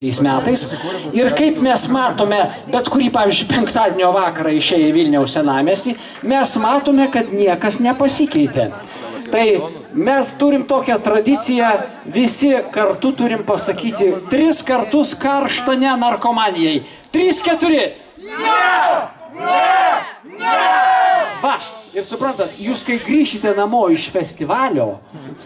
metais. Ir kaip mes matome, bet kurį, pavyzdžiui, penktadienio vakarą išėję į Vilniaus senamiestį, mes matome, kad niekas nepasikeitė. Tai mes turim tokią tradiciją, visi kartu turim pasakyti 3 kartus karštą ne narkomanijai. 3, 4. Ne! Ne! Ne! Va, ir suprantat, jūs kai grįšite namo iš festivalio,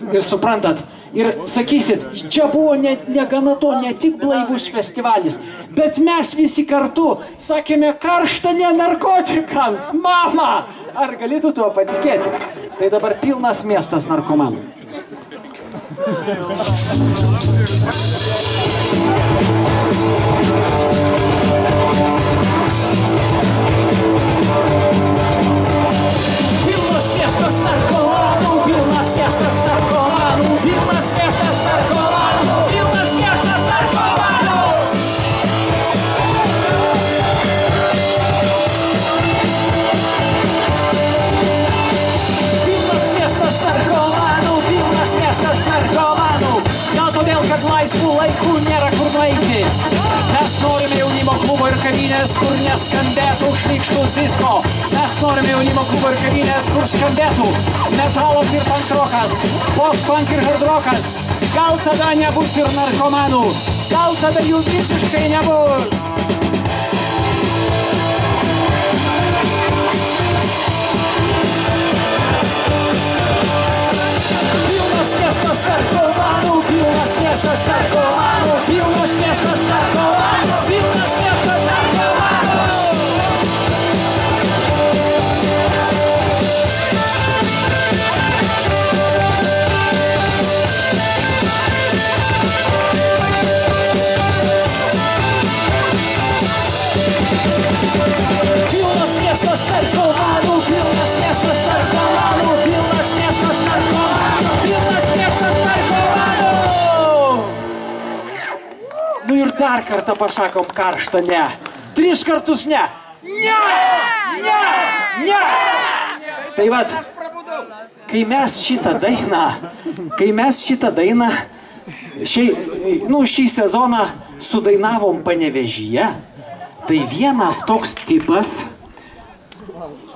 ir suprantat, ir sakysit, čia buvo negana to, ne tik blaivus festivalis, bet mes visi kartu sakėme karštą ne narkotikams. Mama, ar galėtų tuo patikėti? Tai dabar pilnas miestas narkomanų. Pilnas miestas narkomanų, pilnas miestas narkomanų, pilnas miestas narkomanų, pilnas miestas narkomanų. Pilnas miestas narkomanų, pilnas miestas narkomanų. Gal todėl, kad laisvų laikų nėra kur nueiti. Mes norime jaunimo klubo ir kavinės, kur neskambėtų šlykštus disko. Mes norime jaunimo klubo ir kavinės, kur skambėtų metalas ir pankrokas, post-punk ir hardrokas. Gal tada nebus ir narkomanų, gal tada jų visiškai nebus. Pilnas miestas narkomanų, pilnas miestas narkomanų, pilnas miestas narkomanų, pilnas miestas narkomanų. Pilnas miestas narkomanų, pilnas miestas narkomanų, pilnas miestas narkomanų, pilnas miestas narkomanų. Nu ir dar kartą pasakom karštą ne. 3 kartus ne. Ne! Ne! Ne! Tai vat, kai mes šitą dainą, šį sezoną sudainavom Panevėžyje, tai vienas toks tipas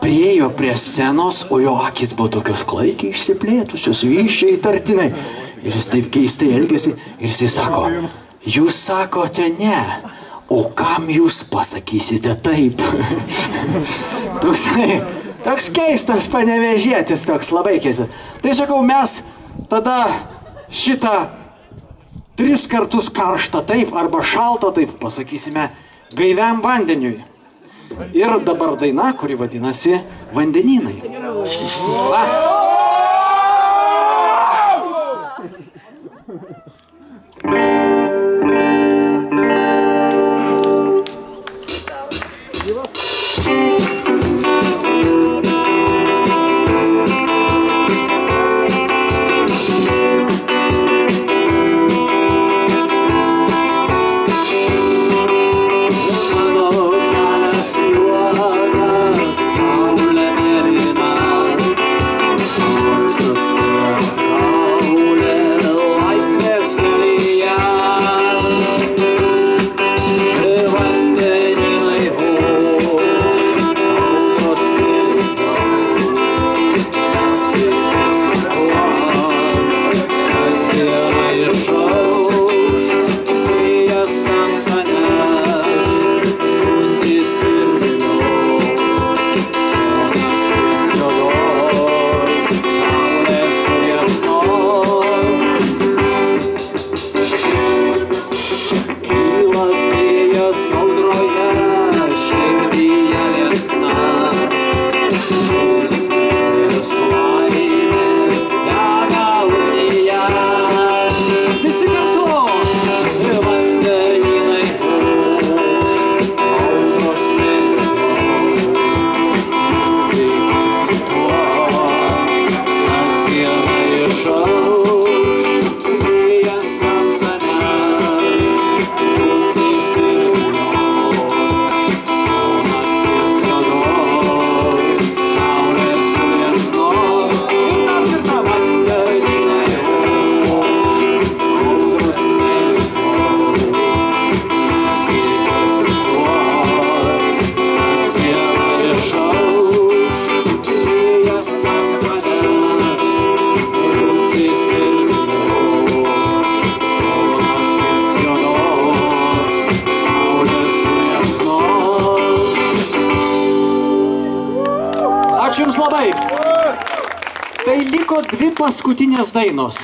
priėjo prie scenos, o jo akis buvo tokios klaikiai išsiplėtusios, vyščiai įtartinai. Ir jis taip keistai elgėsi ir jis sako, jūs sakote ne, o kam jūs pasakysite taip? Toks keistas panevėžietis, toks labai keistas. Tai sakau, mes tada šitą 3 kartus karštą taip arba šaltą taip pasakysime gaiviam vandeniui. Ir dabar daina, kuri vadinasi Vandenynai. Va. Laisvės kelyje Ačiū Jums labai. Tai liko dvi paskutinės dainos.